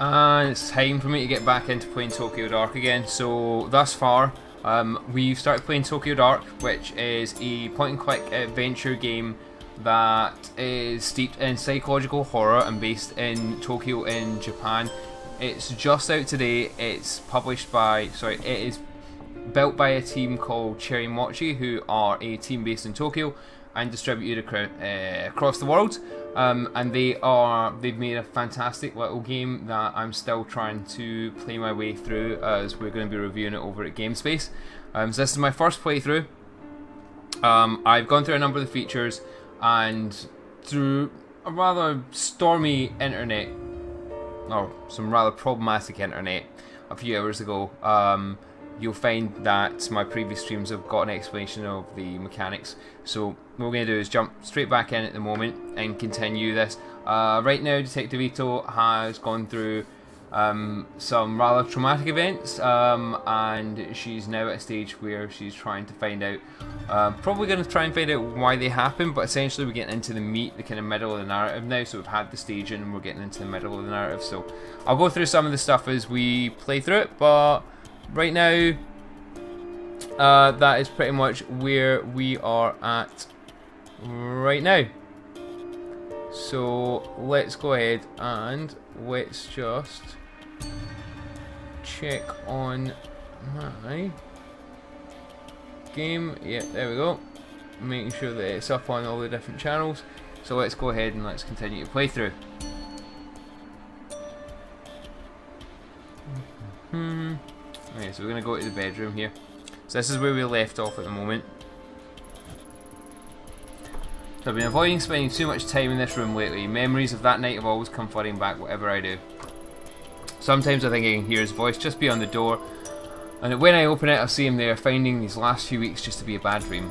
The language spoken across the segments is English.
And it's time for me to get back into playing Tokyo Dark again. So thus far, we've started playing Tokyo Dark, which is a point-and-click adventure game that is steeped in psychological horror and based in Tokyo in Japan. It's just out today. It's published by, it is built by a team called Cherry Mochi, who are a team based in Tokyo and distributed across the world. And they've made a fantastic little game that I'm still trying to play my way through, as we're going to be reviewing it over at GameSpace. So this is my first playthrough. I've gone through a number of the features, and through a rather stormy internet, or some rather problematic internet a few hours ago, you'll find that my previous streams have got an explanation of the mechanics. So what we're going to do is jump straight back in at the moment and continue this. Right now, Detective Ito has gone through some rather traumatic events, and she's now at a stage where she's trying to find out, probably going to try and find out why they happened, but essentially we're getting into the meat, the kind of middle of the narrative now. So we've had the staging and we're getting into the middle of the narrative. So I'll go through some of the stuff as we play through it, but right now, that is pretty much where we are at right now. So let's go ahead and let's just check on my game. Yeah, there we go. Making sure that it's up on all the different channels. So let's go ahead and let's continue to play through. Okay, so we're going to go to the bedroom here. So this is where we left off at the moment. So I've been avoiding spending too much time in this room lately. Memories of that night have always come flooding back whatever I do. Sometimes I think I can hear his voice just beyond the door, and when I open it I see him there, finding these last few weeks just to be a bad dream.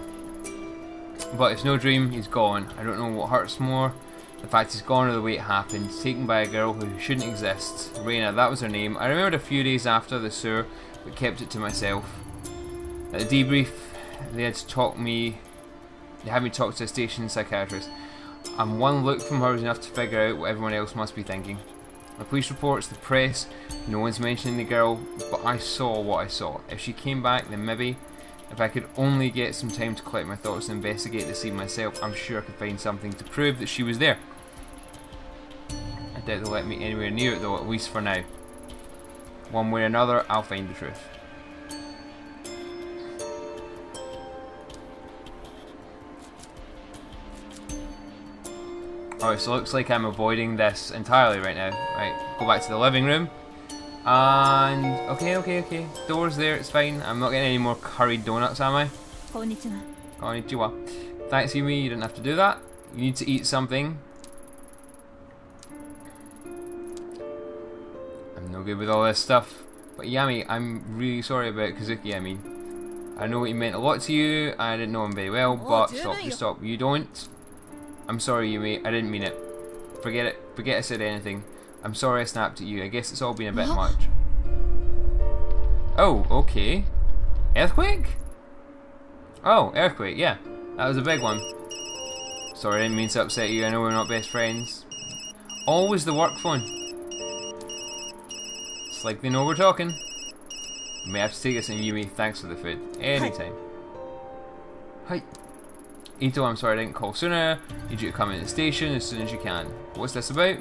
But it's no dream, he's gone. I don't know what hurts more. The fact he's gone or the way it happened. Taken by a girl who shouldn't exist. Reina, that was her name. I remembered a few days after the sewer, but kept it to myself. At the debrief, they had me talk to a station psychiatrist. And one look from her was enough to figure out what everyone else must be thinking. The police reports, the press, no one's mentioning the girl, but I saw what I saw. If she came back, then maybe, if I could only get some time to collect my thoughts and investigate the scene myself, I'm sure I could find something to prove that she was there. I doubt they'll let me anywhere near it though, at least for now. One way or another, I'll find the truth. Alright, so it looks like I'm avoiding this entirely right now. Right, go back to the living room. And, okay. Door's there, it's fine. I'm not getting any more curried donuts, am I? Konnichiwa. Konnichiwa. Thanks, Yumi, you didn't have to do that. You need to eat something. I'm no good with all this stuff. But Yami, I'm really sorry about Kazuki, I mean. I know he meant a lot to you, I didn't know him very well, but stop, you don't. I'm sorry, Yumi, I didn't mean it. Forget it, forget I said anything. I'm sorry I snapped at you, I guess it's all been a bit much. Oh, okay. Earthquake? Oh, earthquake, yeah. That was a big one. Sorry, I didn't mean to upset you, I know we're not best friends. Always the work phone. It's like they know we're talking. You may have to take this in, Yumi, thanks for the food. Anytime. Hi. Ito, I'm sorry I didn't call sooner. Need you to come in the station as soon as you can. What's this about?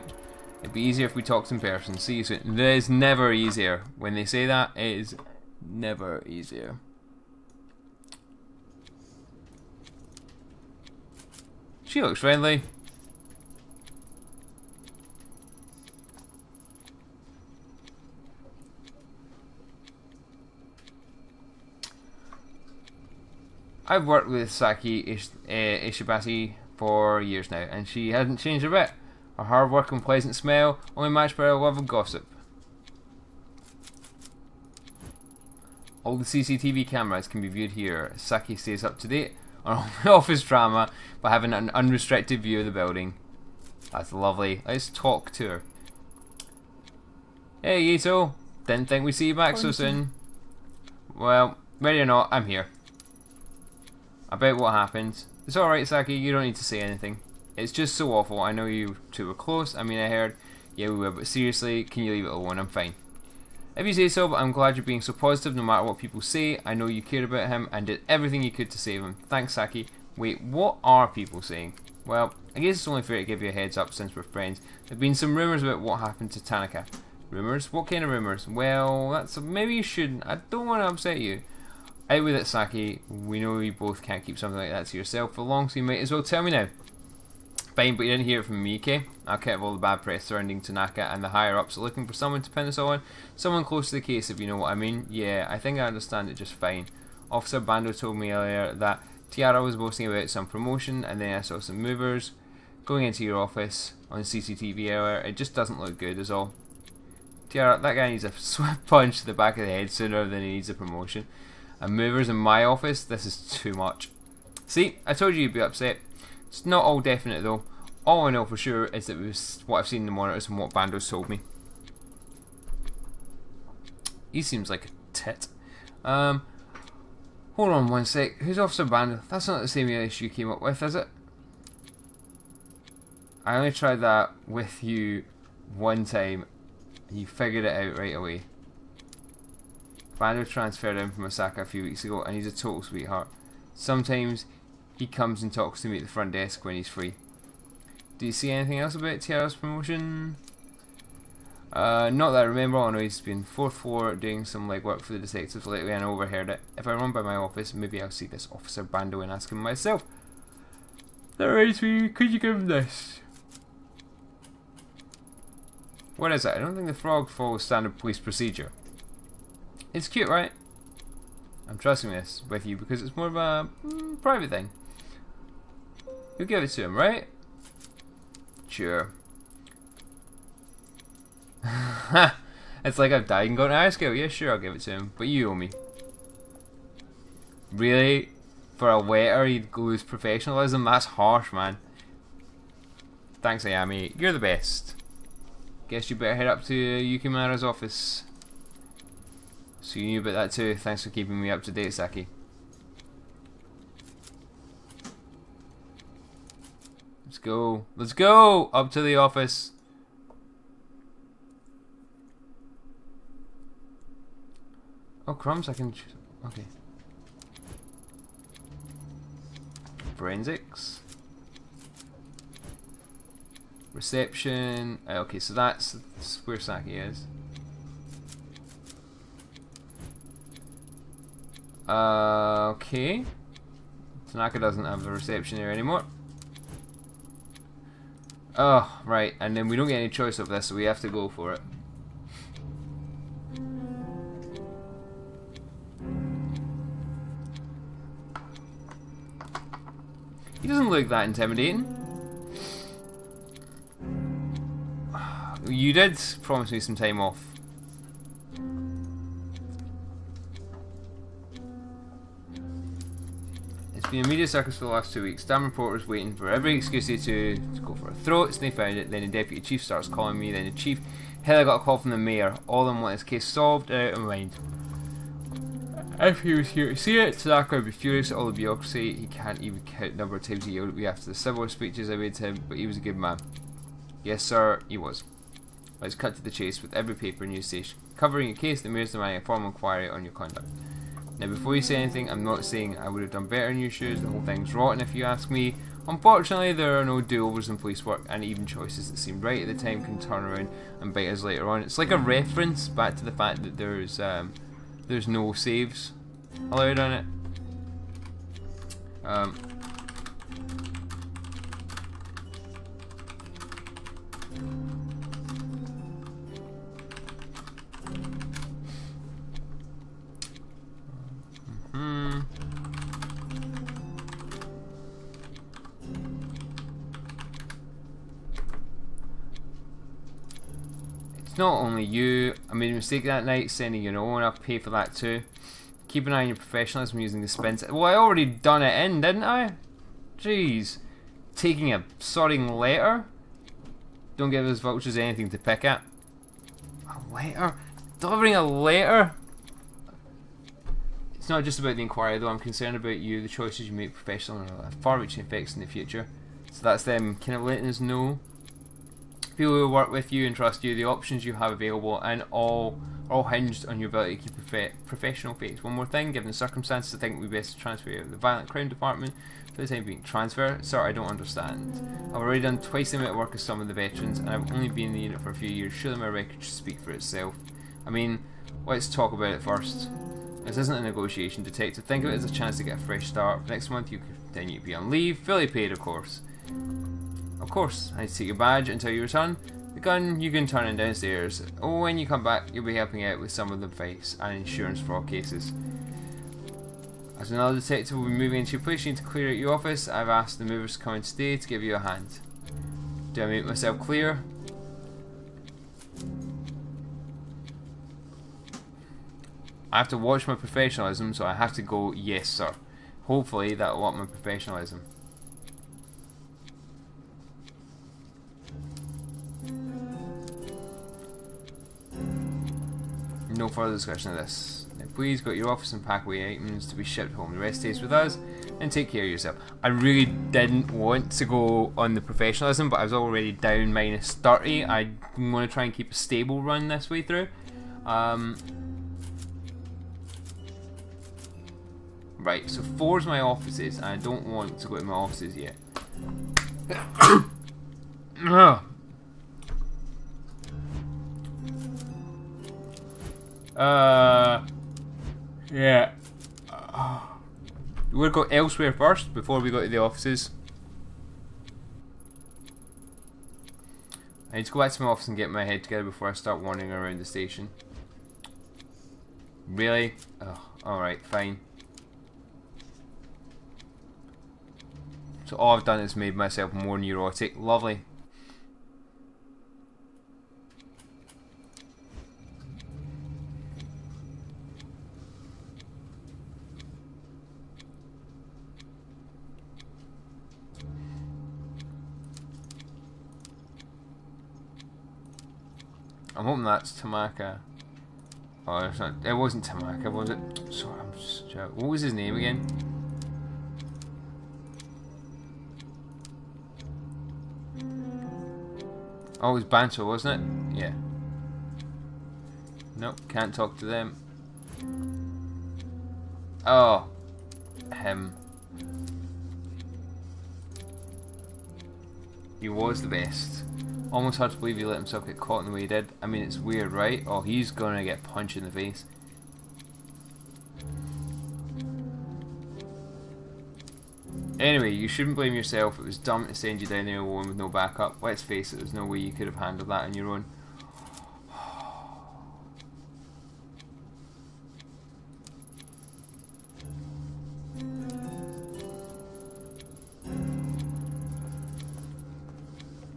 It'd be easier if we talked in person. See you soon. It is never easier. When they say that, it is never easier. She looks friendly. I've worked with Saki Ishibashi for years now, and she hasn't changed a bit. Her hard work and pleasant smile only matched by her love of gossip. All the CCTV cameras can be viewed here. Saki stays up to date on office drama by having an unrestricted view of the building. That's lovely. Let's talk to her. Hey Ito, didn't think we'd see you back so soon. Well, ready or not, I'm here. About what happened. It's alright, Saki, you don't need to say anything. It's just so awful. I know you two were close. I mean, I heard Yeah, we will, but seriously, can you leave it alone? I'm fine. If you say so, but I'm glad you're being so positive no matter what people say. I know you cared about him and did everything you could to save him. Thanks, Saki. Wait, what are people saying? Well, I guess it's only fair to give you a heads up since we're friends. There have been some rumours about what happened to Tanaka. Rumours? What kind of rumours? Well, that's maybe you shouldn't. I don't want to upset you. Out with it, Saki. We know you both can't keep something like that to yourself for long, so you might as well tell me now. Fine, but you didn't hear it from me, okay? I'll keep all the bad press surrounding Tanaka, and the higher-ups are looking for someone to pin this all on. Someone close to the case, if you know what I mean. Yeah, I think I understand it just fine. Officer Bando told me earlier that Tiara was boasting about some promotion, and then I saw some movers going into your office on CCTV earlier. It just doesn't look good, is all. Tiara, that guy needs a swift punch to the back of the head sooner than he needs a promotion. And movers in my office? This is too much. See, I told you you'd be upset. It's not all definite though. All I know for sure is that it was what I've seen in the monitors and what Bando's told me. He seems like a tit. Hold on one sec. Who's Officer Bando? That's not the same issue you came up with, is it? I only tried that with you one time and you figured it out right away. Bando transferred in from Osaka a few weeks ago and he's a total sweetheart. Sometimes he comes and talks to me at the front desk when he's free. Do you see anything else about Tiara's promotion? Not that I remember. I know he's been 4th floor doing some legwork for the detectives lately and I overheard it. If I run by my office, maybe I'll see this Officer Bando and ask him myself. That reminds me, could you give him this? What is it? I don't think the frog follows standard police procedure. It's cute, right? I'm trusting this with you because it's more of a private thing. You'll give it to him, right? Sure. It's like I've died and gone to high school. Yeah, sure, I'll give it to him. But you owe me. Really? For a letter you'd lose professionalism? That's harsh, man. Thanks, Ayami. You're the best. Guess you better head up to Yukimura's office. So you knew about that too. Thanks for keeping me up to date, Saki. Let's go. Let's go! Up to the office. Oh, crumbs, I can choose. Okay. Forensics. Reception. Okay, so that's where Saki is. Okay. Tanaka doesn't have the reception there anymore. Oh, right, and then we don't get any choice of this, so we have to go for it. He doesn't look that intimidating. You did promise me some time off. It's been a media circus for the last 2 weeks. Damn reporters waiting for every excuse to go for a throats, and they found it. Then the deputy chief starts calling me. Then the chief, hell, I got a call from the mayor. All of them want his case solved and out of mind. If he was here to see it, Tanaka would be furious at all the bureaucracy. He can't even count the number of times he yelled at me after the civil speeches I made to him, but he was a good man. Yes, sir, he was. Let's cut to the chase with every paper and news station covering your case. The mayor's demanding a formal inquiry on your conduct. Now, before you say anything, I'm not saying I would have done better in your shoes. The whole thing's rotten, if you ask me. Unfortunately, there are no do-overs in police work, and even choices that seemed right at the time can turn around and bite us later on. It's like a reference back to the fact that there's no saves allowed on it. It's not only you. I made a mistake that night sending you no one. I'll pay for that too. Keep an eye on your professionalism using the spin. Well, I already done it in, didn't I? Jeez. Taking a sodding letter? Don't give us vultures anything to pick at. A letter? Delivering a letter? It's not just about the inquiry though. I'm concerned about you, the choices you make professionally will have far-reaching effects in the future. So that's them kind of letting us know. people who work with you and trust you, the options you have available, and all hinged on your ability to keep a professional face. One more thing, given the circumstances, I think it would be best to transfer you to the Violent Crime Department for the time being. Transfer? Sir, I don't understand. I've already done twice the amount of work as some of the veterans, and I've only been in the unit for a few years. Surely my record should speak for itself. I mean, let's talk about it first. This isn't a negotiation, detective. Think of it as a chance to get a fresh start. Next month you could continue to be on leave, fully paid of course. Of course, I need to take your badge until you return. The gun, you can turn it downstairs. Oh, when you come back, you'll be helping out with some of the advice and insurance fraud cases. As another detective will be moving into your place, you need to clear out your office. I've asked the movers to come in today to give you a hand. Do I make myself clear? I have to watch my professionalism, so I have to go, yes sir. Hopefully that'll up my professionalism. No further discussion of this. Now please go to your office and pack away items to be shipped home. The rest stays with us, and take care of yourself. I really didn't want to go on the professionalism, but I was already down minus 30. I want to try and keep a stable run this way through. Right, so 4's my offices, and I don't want to go to my offices yet. Yeah. We'll go elsewhere first before we go to the offices. I need to go back to my office and get my head together before I start wandering around the station. Really? Oh, alright, fine. So all I've done is made myself more neurotic. Lovely. I'm hoping that's Tamaka. Oh, it's not. It wasn't Tamaka, was it? Sorry, I'm just. What was his name again? Oh, it was Bancho, wasn't it? Yeah. Nope, can't talk to them. Oh, him. He was the best. Almost hard to believe he let himself get caught in the way he did. I mean, it's weird, right? Oh, he's gonna get punched in the face. Anyway, you shouldn't blame yourself. It was dumb to send you down there alone with no backup. Let's face it, there's no way you could have handled that on your own.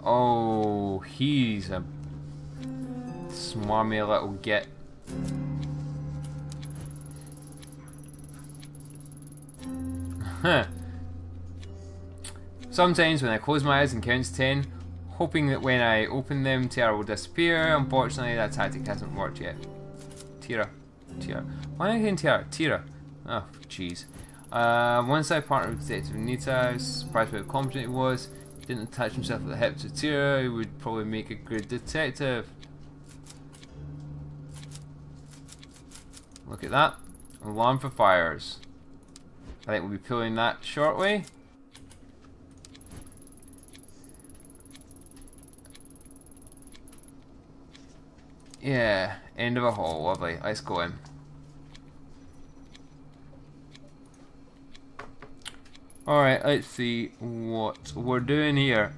Oh, he's a smarmy little git. Huh. Sometimes when I close my eyes and count to 10, hoping that when I open them, Tira will disappear. Unfortunately, that tactic hasn't worked yet. Tira. Why am I getting Tira? Tira. Oh, jeez. Once I partnered with Detective Nita, I was surprised by how competent he was. He didn't attach himself at the hip to Tira, he would probably make a good detective. Look at that. Alarm for fires. I think we'll be pulling that shortly. Yeah, end of a hall, lovely. Let's go in. Alright, let's see what we're doing here.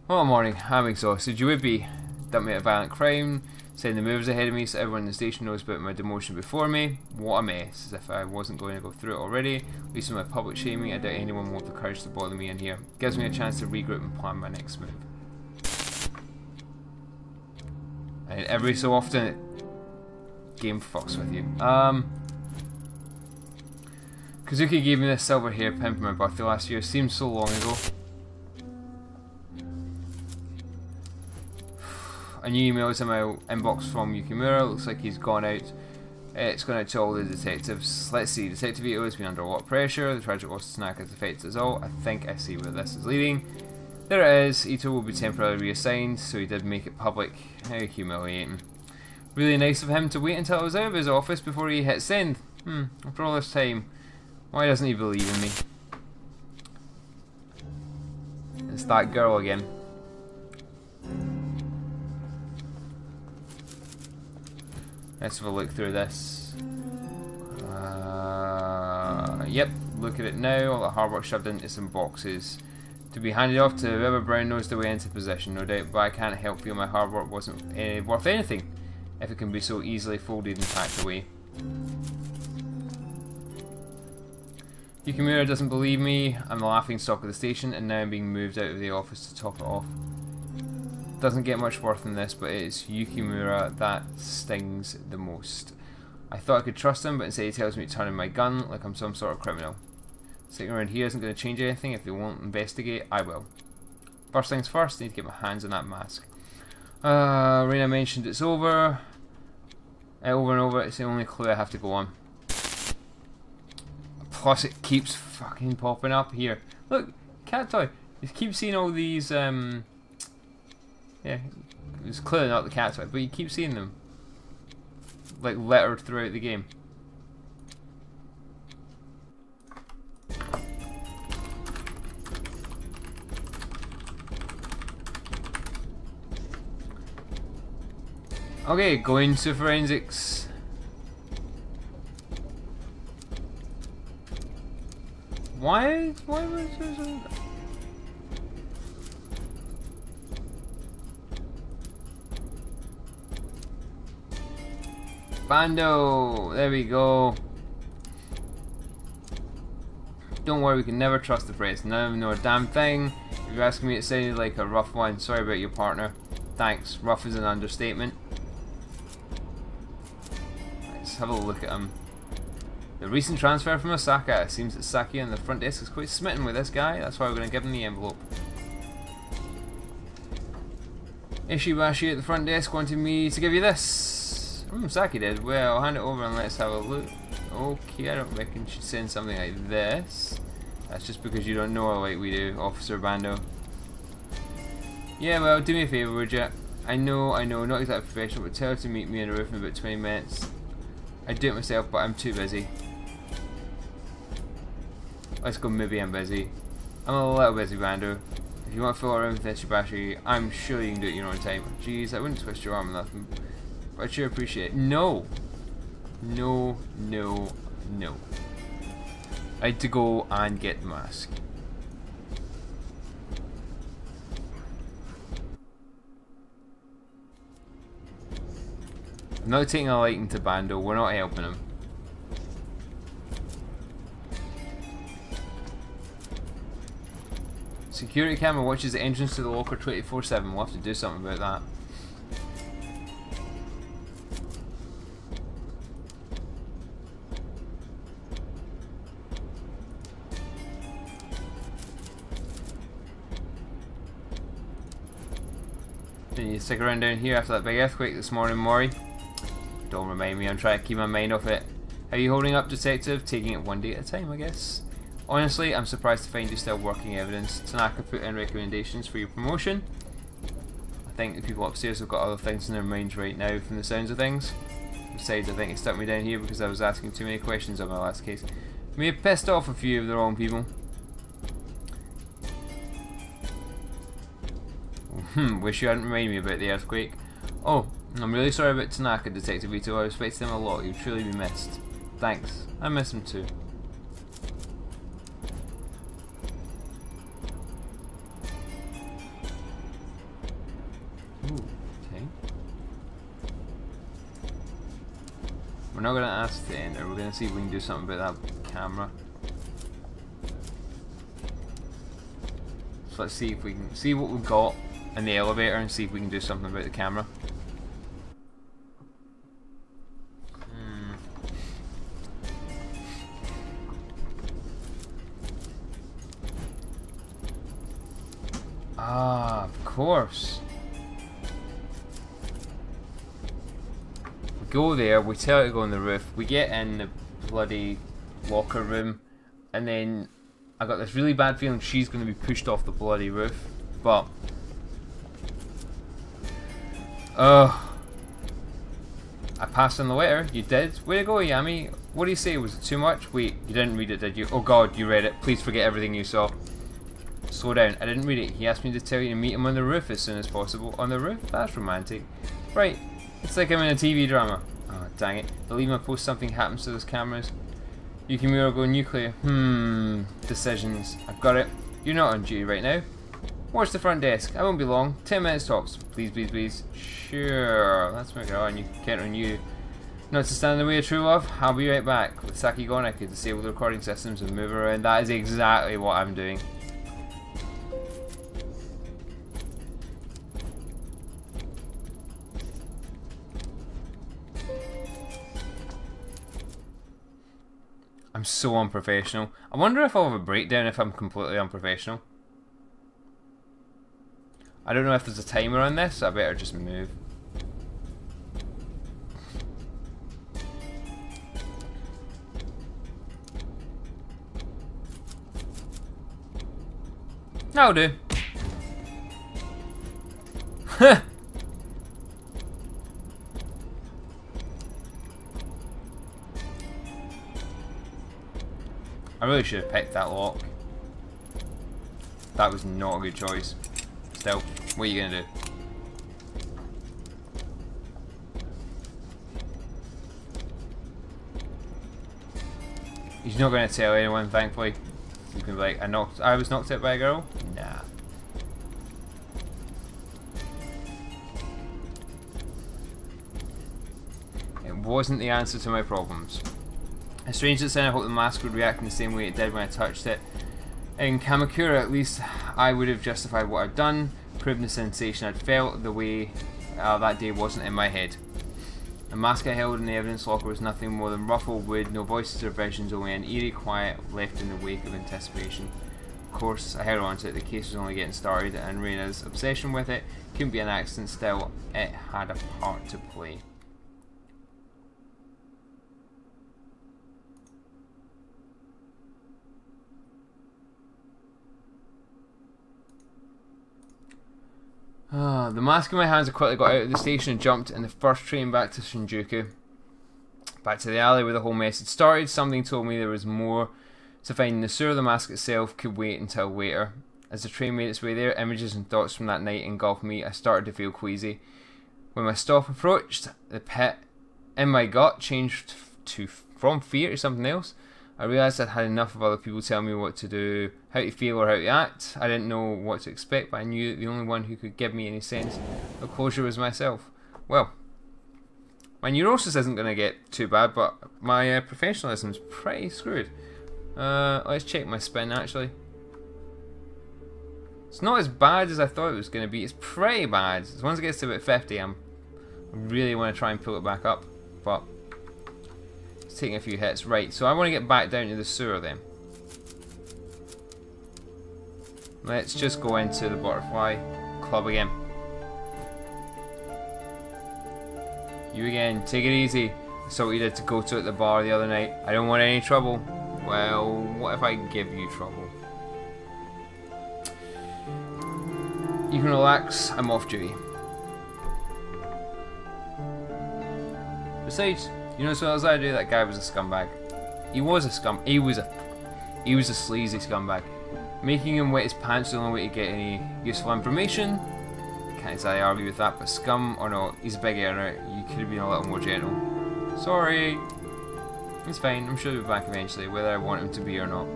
Well, morning. I'm exhausted. You would be. Dumped me at violent crime. Sending the movers ahead of me so everyone in the station knows about my demotion before me. What a mess. As if I wasn't going to go through it already. At least with my public shaming, I doubt anyone will have the courage to bother me in here. Gives me a chance to regroup and plan my next move. And every so often, game fucks with you. Kazuki gave me this silver hairpin for my birthday last year. Seems so long ago. A new email is in my inbox from Yukimura. Looks like he's gone out It's going out to all the detectives. Let's see, Detective Ito has been under a lot of pressure. The tragic loss of Tanaka has affected us all. I think I see where this is leading. There it is. Ito will be temporarily reassigned, so he did make it public. How humiliating. Really nice of him to wait until I was out of his office before he hit send. After all this time, why doesn't he believe in me? It's that girl again. Let's have a look through this. Yep, look at it now. All the hard work shoved into some boxes to be handed off to whoever Brown knows the way into position, no doubt. But I can't help feel my hard work wasn't worth anything if it can be so easily folded and packed away. Yukimura doesn't believe me. I'm the laughing stock of the station, and now I'm being moved out of the office to top it off. Doesn't get much worse than this, but it is Yukimura that stings the most. I thought I could trust him, but instead he tells me to turn in my gun like I'm some sort of criminal. Sitting around here isn't going to change anything. If they won't investigate, I will. First things first, I need to get my hands on that mask. Reina mentioned it's over. Over and over, it's the only clue I have to go on. Plus it keeps fucking popping up here. Look, cat toy. You keep seeing all these, yeah, it's clearly not the cat toy, but you keep seeing them. Like, littered throughout the game. Okay, going to forensics. Why was there so... Bando! There we go. Don't worry, we can never trust the press. None of them know a damn thing. If you're asking me, it sounded like a rough one. Sorry about your partner. Thanks. Rough is an understatement. Let's have a look at him. The recent transfer from Osaka. It seems that Saki on the front desk is quite smitten with this guy. That's why we're going to give him the envelope. Ishibashi at the front desk wanted me to give you this. Saki did. Well, I'll hand it over and let's have a look. Okay, I don't reckon you should send something like this. That's just because you don't know her like we do, Officer Bando. Yeah, well, do me a favour, would you? I know, not exactly professional, but tell her to meet me on the roof in about 20 minutes. I'd do it myself, but I'm too busy. Let's go, maybe I'm busy. I'm a little busy, Bando. If you want to fill around with Ishibashi, I'm sure you can do it in your own time. Jeez, I wouldn't twist your arm or nothing. But I'd sure appreciate it. No! No, no, no. I had to go and get the mask. I'm not taking a liking to Bando, we're not helping him. Security camera watches the entrance to the locker 24/7. We'll have to do something about that. Didn't you stick around down here after that big earthquake this morning, Mori? Don't remind me, I'm trying to keep my mind off it. How are you holding up, detective? Taking it one day at a time, I guess. Honestly, I'm surprised to find you still working evidence. Tanaka put in recommendations for your promotion. I think the people upstairs have got other things in their minds right now from the sounds of things. Besides, I think he stuck me down here because I was asking too many questions on my last case. May have pissed off a few of the wrong people. Wish you hadn't reminded me about the earthquake. Oh, I'm really sorry about Tanaka, Detective Ito. I respect him a lot. He'll truly be missed. Thanks. I miss him too. Ooh, okay. We're not going to ask to enter. We're going to see if we can do something about that camera. So let's see if we can see what we've got in the elevator and see if we can do something about the camera. Ah, of course. go there, we tell her to go on the roof, we get in the bloody locker room, and then I got this really bad feeling she's going to be pushed off the bloody roof. But I passed on the letter. You did? Way to go, Yami. What do you say? Was it too much? Wait, you didn't read it, did you? Oh god, you read it. Please forget everything you saw. Slow down. I didn't read it. He asked me to tell you to meet him on the roof as soon as possible. On the roof? That's romantic. Right. It's like I'm in a TV drama. Oh, dang it. Believe my post something happens to those cameras. Yukimura go nuclear. Decisions. I've got it. You're not on duty right now. Watch the front desk. I won't be long. 10 minutes tops. Please, please, please. Sure. Let's make it on. You can't on you. Not to stand in the way of true love. I'll be right back. With Saki gone, I could disable the recording systems and move around. That is exactly what I'm doing. I'm so unprofessional. I wonder if I'll have a breakdown if I'm completely unprofessional. I don't know if there's a timer on this, so I better just move. That'll do. I really should have picked that lock. That was not a good choice. Still, what are you gonna do? He's not gonna tell anyone, thankfully. He's gonna be like, I was knocked out by a girl? Nah. It wasn't the answer to my problems. It's strange that I hope the mask would react in the same way it did when I touched it. In Kamakura, at least, I would have justified what I'd done, proved the sensation I'd felt, the way that day wasn't in my head. The mask I held in the evidence locker was nothing more than ruffled wood, no voices or visions, only an eerie quiet left in the wake of anticipation. Of course, I held on to it, the case was only getting started, and Reina's obsession with it couldn't be an accident, still, it had a part to play. The mask in my hands, I quickly got out of the station and jumped in the first train back to Shinjuku. Back to the alley where the whole mess had started. Something told me there was more to find in the sewer. The mask itself could wait until later. As the train made its way there, images and thoughts from that night engulfed me. I started to feel queasy. When my stop approached, the pit in my gut changed from fear to something else. I realised I'd had enough of other people telling me what to do, how to feel or how to act. I didn't know what to expect, but I knew that the only one who could give me any sense of closure was myself. Well, my neurosis isn't going to get too bad, but my professionalism's pretty screwed. Let's check my spin actually. It's not as bad as I thought it was going to be. It's pretty bad. Once it gets to about 50, I really want to try and pull it back up, but taking a few hits. Right, so I want to get back down to the sewer then. Let's just go into the butterfly club again. You again, take it easy. I saw what you did to Goto at the bar the other night. I don't want any trouble. Well, what if I give you trouble? You can relax, I'm off duty. Besides, you know, so as I do, that guy was a scumbag. He was a sleazy scumbag. Making him wet his pants is the only way to get any useful information. Can't exactly argue with that, but scum or not, he's a big earner. You could have been a little more gentle. Sorry. It's fine, I'm sure he'll be back eventually, whether I want him to be or not.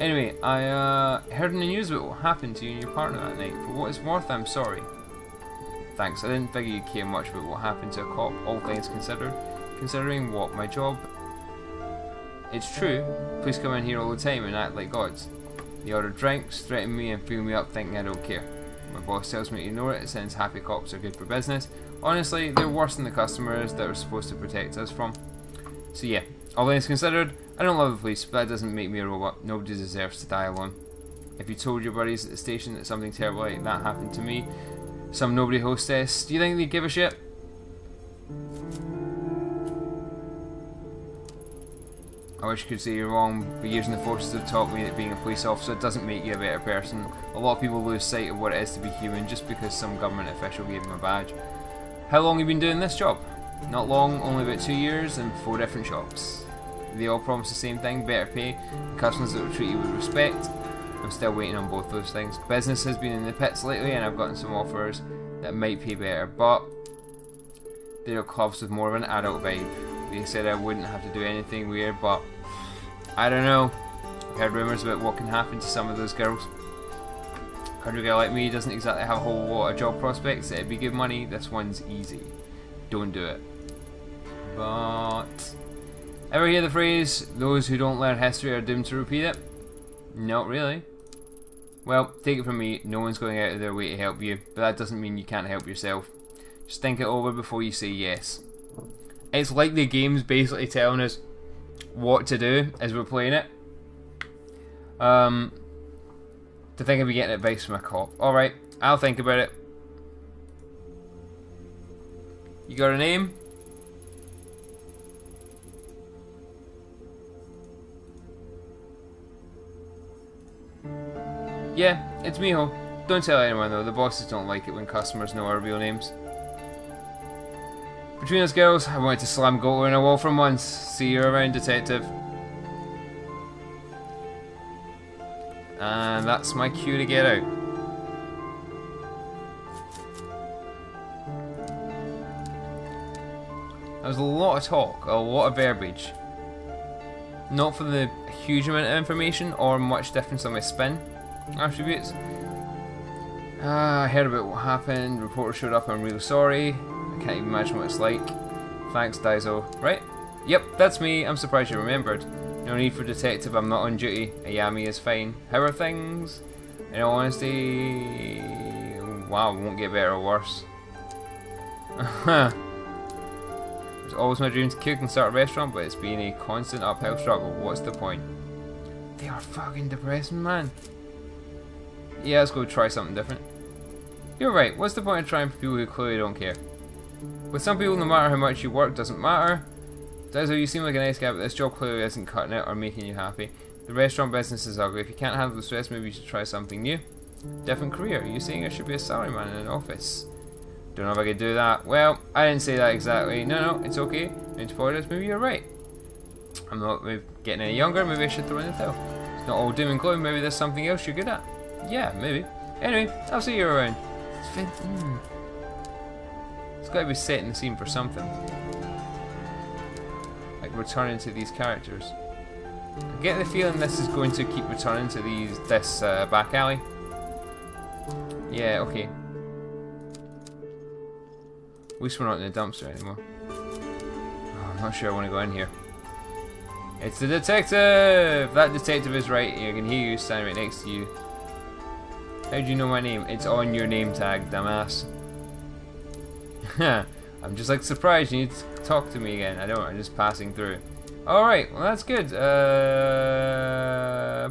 Anyway, I heard in the news about what happened to you and your partner that night. For what it's worth, I'm sorry. Thanks, I didn't figure you care much about what happened to a cop, all things considered. Considering what, my job? It's true, police come in here all the time and act like gods. They order drinks, threaten me and fill me up thinking I don't care. My boss tells me to ignore it, since happy cops are good for business. Honestly, they're worse than the customers that we're supposed to protect us from. So yeah, all things considered, I don't love the police, but that doesn't make me a robot. Nobody deserves to die alone. If you told your buddies at the station that something terrible like that happened to me, some nobody hostess, do you think they'd give a shit? I wish I could say you're wrong, but years in the forces have taught me that being a police officer doesn't make you a better person. A lot of people lose sight of what it is to be human just because some government official gave them a badge. How long have you been doing this job? Not long, only about 2 years and 4 different shops. They all promise the same thing, better pay, and customers that will treat you with respect. I'm still waiting on both those things. Business has been in the pits lately and I've gotten some offers that might pay better, but they're clubs with more of an adult vibe. They said I wouldn't have to do anything weird, but I don't know. I've heard rumours about what can happen to some of those girls. Country girl like me doesn't exactly have a whole lot of job prospects. It'd be good money. This one's easy. Don't do it. But ever hear the phrase, those who don't learn history are doomed to repeat it? Not really. Well, take it from me, no one's going out of their way to help you, but that doesn't mean you can't help yourself. Just think it over before you say yes. It's like the game's basically telling us what to do as we're playing it. To think I'd be getting advice from a cop. Alright, I'll think about it. You got a name? Yeah, it's Miho. Don't tell anyone though, the bosses don't like it when customers know our real names. Between us girls, I wanted to slam Goto in a wall for months. See you around, detective. And that's my cue to get out. There was a lot of talk, a lot of verbiage. Not for the huge amount of information or much difference on my spin attributes. I heard about what happened, reporter showed up, I'm real sorry. I can't even imagine what it's like. Thanks, Daizo. Right? Yep, that's me. I'm surprised you remembered. No need for detective, I'm not on duty. Ayami is fine. How are things? In all honesty... Wow, it won't get better or worse. It was always my dream to cook and start a restaurant, but it's been a constant uphill struggle. What's the point? They are fucking depressing, man. Yeah, let's go try something different. You're right, what's the point of trying for people who clearly don't care? With some people, no matter how much you work, doesn't matter. Daizo, you seem like a nice guy, but this job clearly isn't cutting it or making you happy. The restaurant business is ugly. If you can't handle the stress, maybe you should try something new. Different career. Are you saying I should be a salaryman in an office? Don't know if I could do that. Well, I didn't say that exactly. No, it's okay. No need to apologize. Maybe you're right. I'm not getting any younger. Maybe I should throw in the towel. It's not all doom and gloom. Maybe there's something else you're good at. Yeah, maybe. Anyway, I'll see you around. It's got to be setting the scene for something. Like returning to these characters. I get the feeling this is going to keep returning to this back alley. Yeah, okay. At least we're not in the dumpster anymore. Oh, I'm not sure I want to go in here. It's the detective! That detective is right. I can hear you standing right next to you. How do you know my name? It's on your name tag, dumbass. I'm just like surprised you need to talk to me again. I don't, I'm just passing through. Alright, well that's good.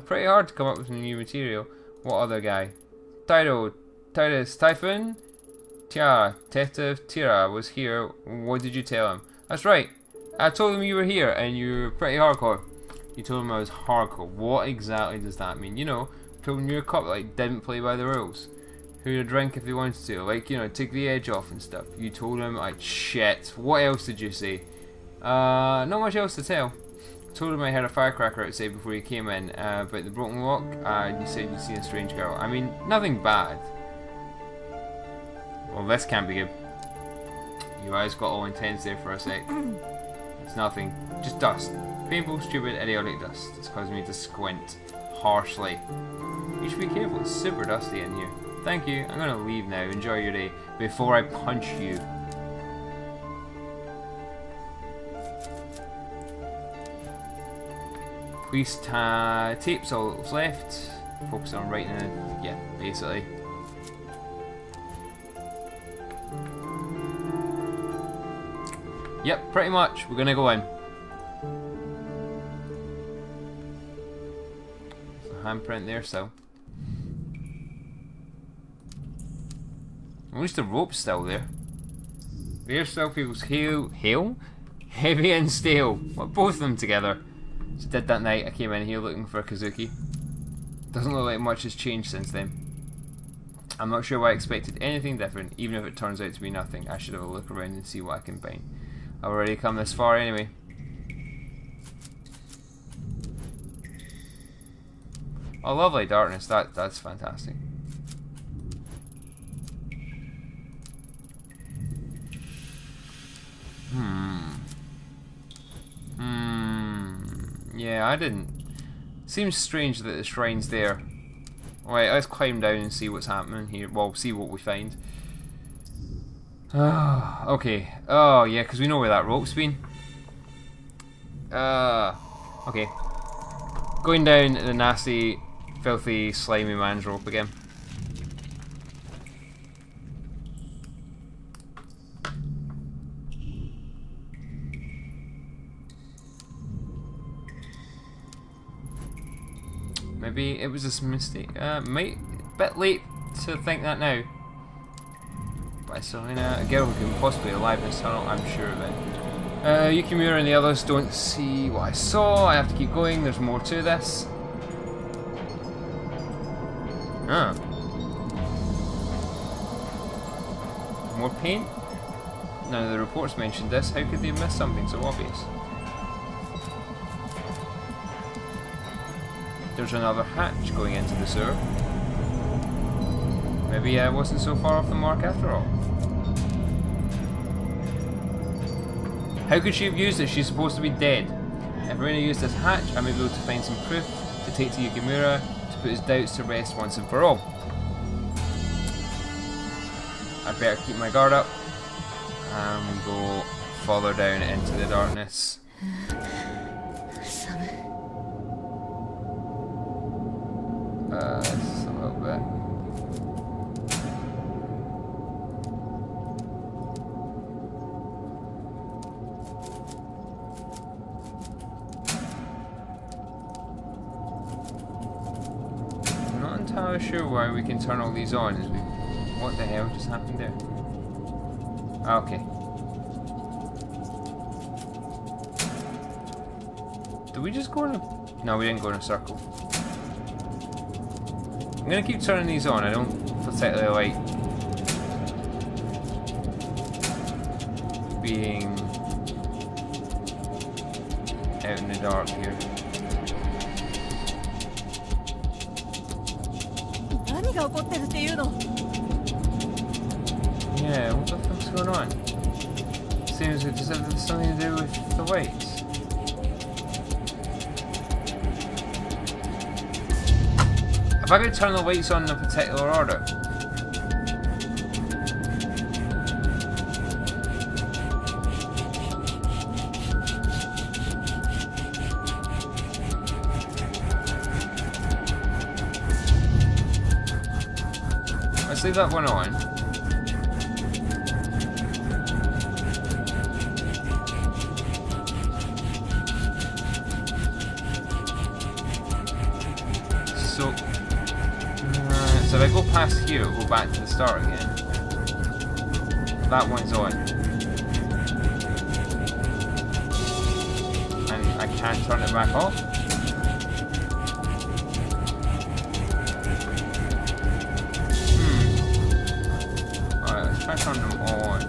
Pretty hard to come up with new material. What other guy? Titus, Typhoon? Detective Tira was here. What did you tell him? That's right. I told him you were here and you're pretty hardcore. You told him I was hardcore. What exactly does that mean? You know, told him you're a cop, like didn't play by the rules. Who'd drink if he wanted to, like, you know, take the edge off and stuff. You told him, like, shit. What else did you say? Not much else to tell. Told him I had a firecracker outside before he came in, about the broken lock. You said you'd seen a strange girl. I mean, nothing bad. Well, this can't be good. Your eyes got all intense there for a sec. It's nothing. Just dust. Painful, stupid, idiotic dust. It's causing me to squint harshly. You should be careful. It's super dusty in here. Thank you. I'm gonna leave now. Enjoy your day. Before I punch you. Police tapes all that's left. Focus on writing it. Yeah, basically. Yep, pretty much. We're gonna go in. There's a handprint there, so. At least the rope's still there. The hairstyle feels heavy and stale. What, both of them together? So did that night, I came in here looking for Kazuki. Doesn't look like much has changed since then. I'm not sure why I expected anything different, even if it turns out to be nothing. I should have a look around and see what I can find. I've already come this far anyway. Oh, lovely darkness. That's fantastic. Yeah, I didn't. Seems strange that the shrine's there. Alright, let's climb down and see what's happening here. Well, see what we find. Okay. Oh, yeah, because we know where that rope's been. Okay. Going down the nasty, filthy, slimy man's rope again. Maybe it was a mistake. Bit late to think that now. But I saw a girl who can possibly alive in this tunnel, I'm sure of it. Yukimura and the others don't see what I saw. I have to keep going, there's more to this. Ah. More paint? None of the reports mentioned this. How could they have missed something so obvious? There's another hatch going into the sewer. Maybe I wasn't so far off the mark after all. How could she have used it? She's supposed to be dead. If we're going to use this hatch, I may be able to find some proof to take to Yukimura to put his doubts to rest once and for all. I'd better keep my guard up and go further down into the darkness. Just a little bit. I'm not entirely sure why we can turn all these on. What the hell just happened there? Okay. Did we just go in a... No, we didn't go in a circle. I'm gonna keep turning these on. I don't particularly like being out in the dark here. Yeah, what the fuck's going on? Seems it just has something to do with the weights. If I could turn the weights on in a particular order. Let's leave that one on. So if I go past here, it'll go back to the start again. That one's on. And I can't turn it back off. Alright, let's try to turn them all on.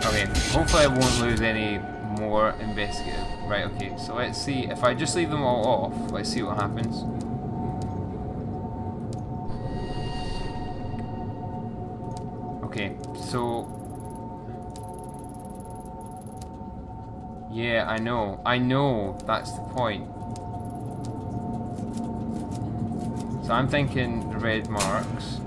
Okay, hopefully I won't lose any more investigative. Right, okay, so let's see. If I just leave them all off, let's see what happens. Okay, so... Yeah, I know, that's the point. So I'm thinking the red marks.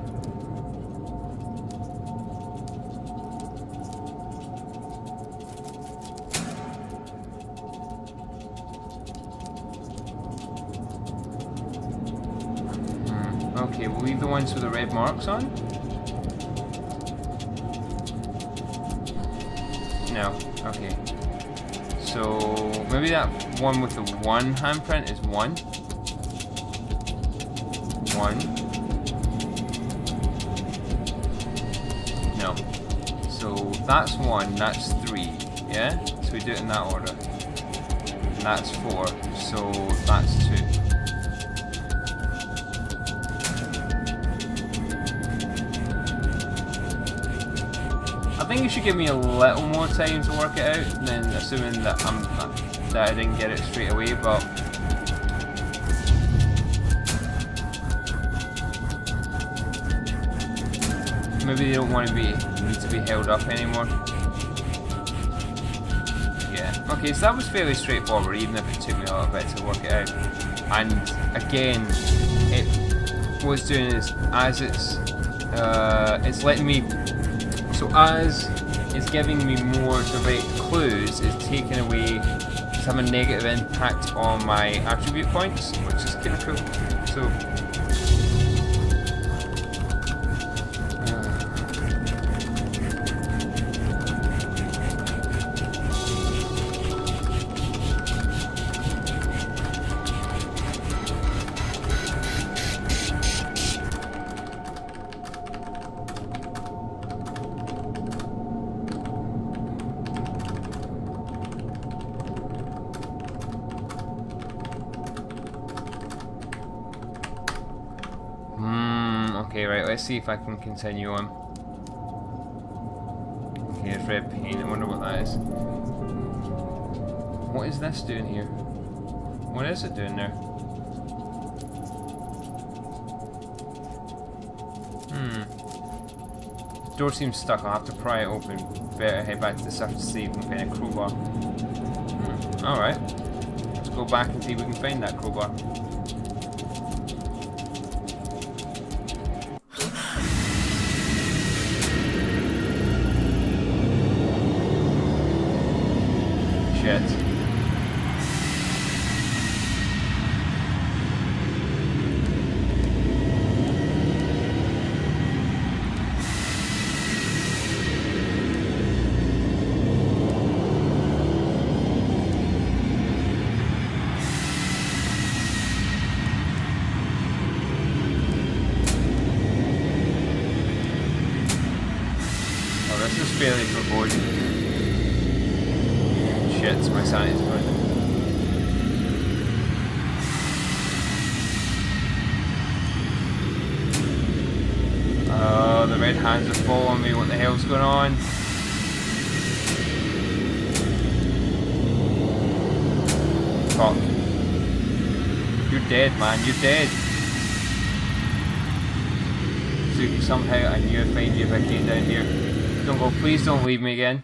Okay, we'll leave the ones with the red marks on. No, okay. So maybe that one with the one handprint is 1. 1. No. So that's 1, that's 3, yeah? So we do it in that order. And that's 4, so that's 2. I think you should give me a little more time to work it out, then assuming that I didn't get it straight away, but maybe they don't want to need to be held up anymore. Yeah. Okay, so that was fairly straightforward, even if it took me a little bit to work it out. And again, it was doing is as it's letting me. So as it's giving me more direct clues, it's taking away, it's having a negative impact on my attribute points, which is kind of cool. So. Okay, right, let's see if I can continue on. Okay, there's red paint, I wonder what that is. What is this doing here? What is it doing there? The door seems stuck, I'll have to pry it open. Better head back to the surface to see if we can find a crowbar. Alright. Let's go back and see if we can find that crowbar. Shit. Oh, this is fairly foreboding. Shit, my sanity's running. Oh, the red hands are following me. What the hell's going on? Fuck. You're dead, man. You're dead. Suki, somehow I knew I'd find you if I came down here. Don't go. Please don't leave me again.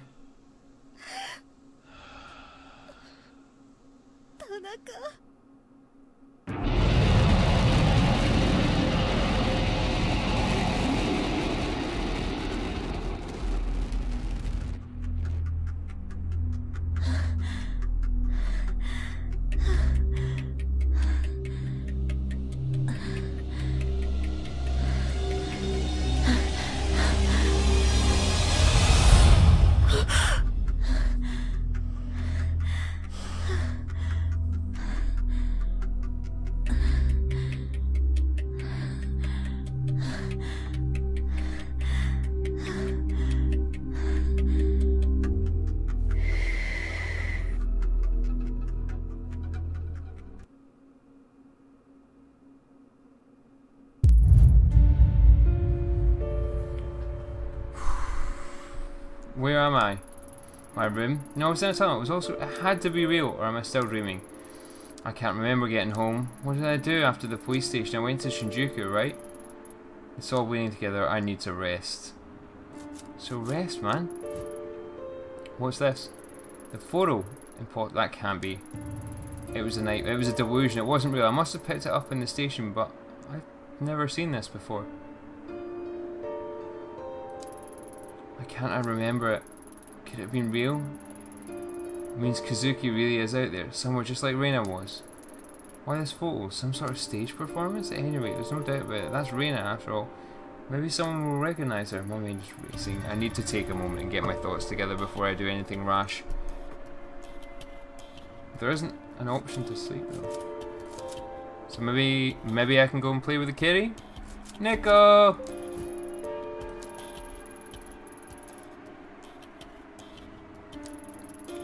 Where am I? My room? No, I was in a tunnel. It was also. It had to be real, or am I still dreaming? I can't remember getting home. What did I do after the police station? I went to Shinjuku, right? It's all bleeding together. I need to rest. So rest, man. What's this? The photo. That can't be. It was a night. It was a delusion. It wasn't real. I must have picked it up in the station, but I've never seen this before. Why can't I remember it? Could it have been real? It means Kazuki really is out there, somewhere just like Reina was. Why this photo? Some sort of stage performance? Anyway, there's no doubt about it. That's Reina after all. Maybe someone will recognise her. My mind's racing. I need to take a moment and get my thoughts together before I do anything rash. There isn't an option to sleep though. So maybe I can go and play with the kitty? Nico!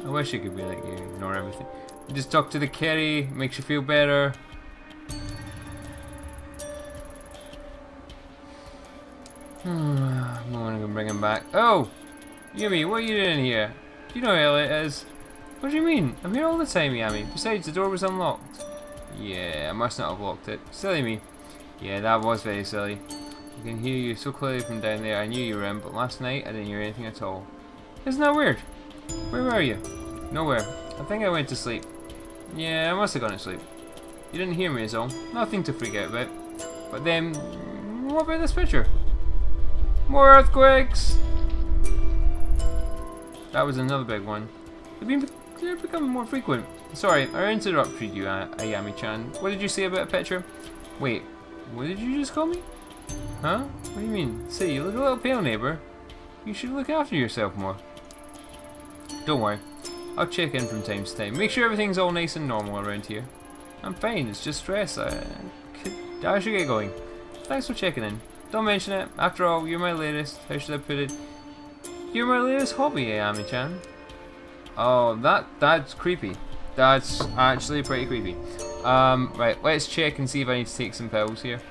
I wish I could be like you, ignore everything. You just talk to the Kerry, makes you feel better. I'm gonna bring him back. Oh! Yumi, what are you doing here? Do you know who Elliot is? What do you mean? I'm here all the time, Yami. Besides, the door was unlocked. Yeah, I must not have locked it. Silly me. Yeah, that was very silly. I can hear you so clearly from down there. I knew you were in, but last night I didn't hear anything at all. Isn't that weird? Where were you? Nowhere. I think I went to sleep. Yeah, I must have gone to sleep. You didn't hear me as all. Nothing to freak out about. But then, what about this picture? More earthquakes! That was another big one. They're becoming more frequent. Sorry, I interrupted you, Ayami-chan. What did you say about a picture? Wait, what did you just call me? Huh? What do you mean? Say, you look a little pale, neighbour. You should look after yourself more. Don't worry. I'll check in from time to time. Make sure everything's all nice and normal around here. I'm fine, it's just stress. I should get going. Thanks for checking in. Don't mention it. After all, you're my latest, how should I put it? You're my latest hobby, Ayami-chan. Oh, that's creepy. That's actually pretty creepy. Right, let's check and see if I need to take some pills here.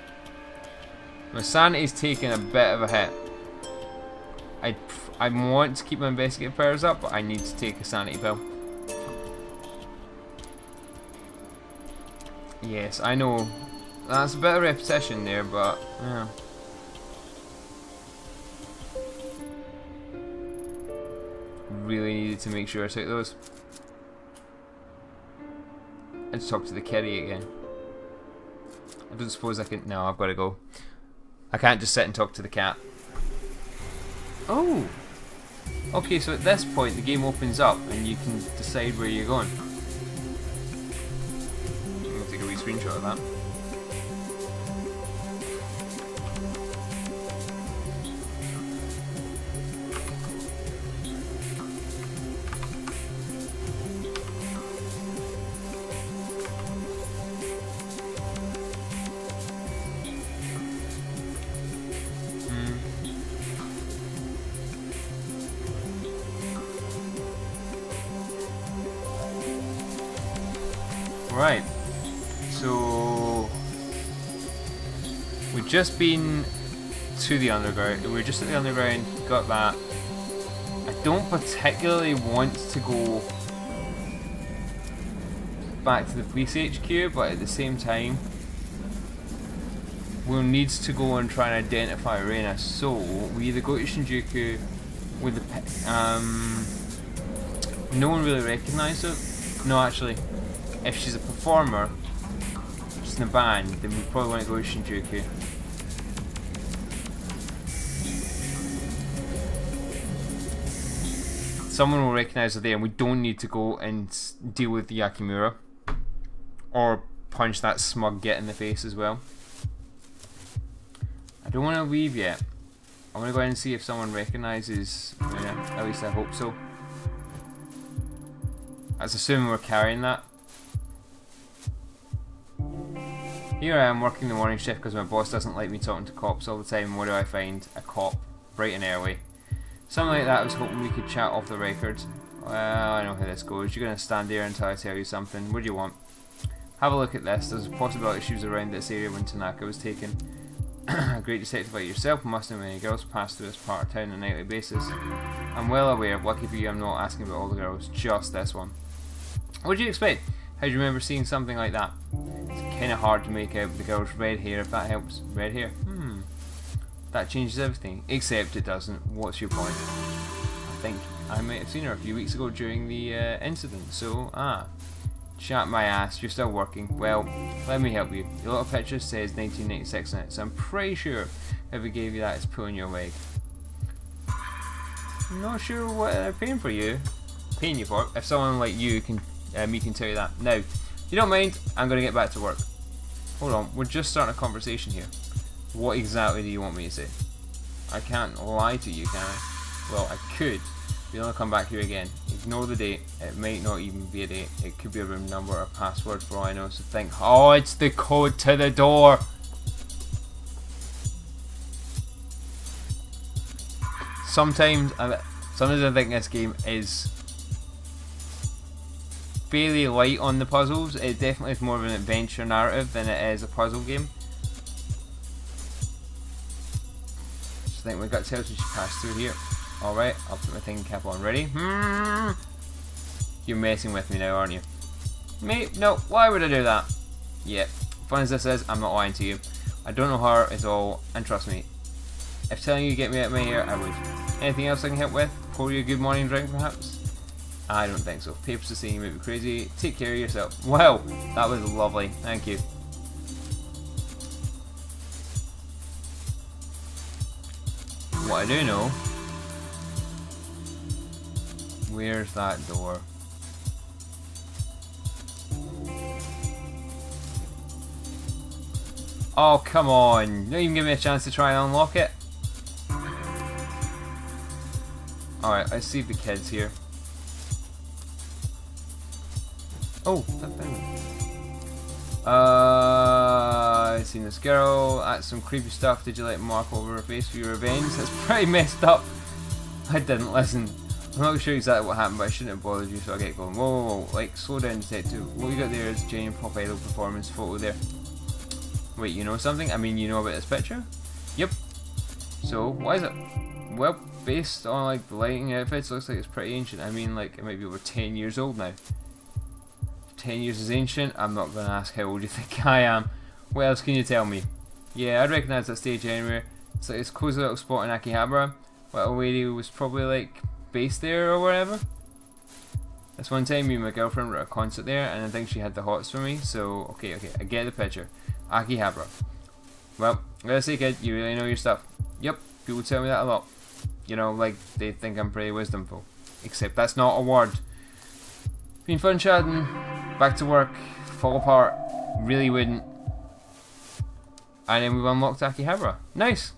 My sanity's taking a bit of a hit. I want to keep my investigative powers up, but I need to take a sanity pill. Yes, I know. That's a bit of repetition there, but yeah. Really needed to make sure I took those. Let's talk to the Kerry again. I don't suppose I can. No, I've got to go. I can't just sit and talk to the cat. Oh! Okay, so at this point the game opens up and you can decide where you're going. I'm going to take a wee screenshot of that. Right, so we've just been to the underground. We're just at the underground, got that. I don't particularly want to go back to the police HQ, but at the same time, we'll need to go and try and identify Reina. So we either go to Shinjuku with the no one really recognised her. No, actually. If she's a performer, just in a band, then we probably want to go to Shinjuku. Someone will recognise her there, and we don't need to go and deal with Yakimura. Or punch that smug git in the face as well. I don't want to leave yet. I want to go ahead and see if someone recognises. Yeah, at least I hope so. That's assuming we're carrying that. Here I am working the morning shift because my boss doesn't like me talking to cops all the time. What do I find? A cop, bright and early. Something like that. I was hoping we could chat off the record. Well, I know how this goes. You're going to stand there until I tell you something. What do you want? Have a look at this. There's a possibility she was around this area when Tanaka was taken. A great detective like yourself must know many girls pass through this part of town on a nightly basis. I'm well aware. Lucky for you, I'm not asking about all the girls. Just this one. What do you expect? How do you remember seeing something like that? It's kind of hard to make out the girl's red hair, if that helps. Red hair? That changes everything. Except it doesn't. What's your point? I think I might have seen her a few weeks ago during the incident. So, chat my ass. You're still working. Well, let me help you. Your little picture says 1996 on it, so I'm pretty sure if we gave you that, it's pulling your leg. I'm not sure what they're paying for you. Paying you for it. If someone like you can... me can tell you that. Now, if you don't mind, I'm going to get back to work. Hold on, we're just starting a conversation here. What exactly do you want me to say? I can't lie to you, can I? Well, I could. You'll only come back here again. Ignore the date. It might not even be a date. It could be a room number or a password for all I know. So think, oh, it's the code to the door. Sometimes I think this game is fairly light on the puzzles. It definitely is more of an adventure narrative than it is a puzzle game. So I think we've got to tell us we should pass through here. Alright, I'll put my thinking cap on. Ready? You're messing with me now, aren't you? Mate, no, why would I do that? Yeah, fun as this is, I'm not lying to you. I don't know her at all, and trust me, if telling you to get me out of my hair, I would. Anything else I can help with? Pour you a good morning drink, perhaps? I don't think so. Papers to say you may be crazy. Take care of yourself. Wow, that was lovely. Thank you. What I do know... Where's that door? Oh, come on. Don't even give me a chance to try and unlock it. Alright, I see the kids here. Oh, that thing. I've seen this girl. That's some creepy stuff. Did you like mark over her face for your revenge? That's pretty messed up. I didn't listen. I'm not sure exactly what happened, but I shouldn't have bothered you, so I get going. Whoa, whoa, whoa. Like, slow down, detective. What you got there is genuine pop idol performance photo there. Wait, you know something? I mean, you know about this picture? Yep. So, what is it? Well, based on like the lighting outfits, looks like it's pretty ancient. I mean, like, it might be over 10 years old now. 10 years is ancient. I'm not going to ask how old you think I am. What else can you tell me? Yeah, I'd recognise that stage anywhere. It's like this cozy little spot in Akihabara. Well, a lady was probably like based there or whatever. This one time me and my girlfriend were at a concert there, and I think she had the hots for me, so okay, I get the picture. Akihabara. Well, I gotta say, kid, you really know your stuff. Yep, people tell me that a lot. You know, like, they think I'm pretty wisdomful. Except that's not a word. Been fun chatting, back to work, fall apart, really wouldn't. And then we've unlocked Akihabara. Nice!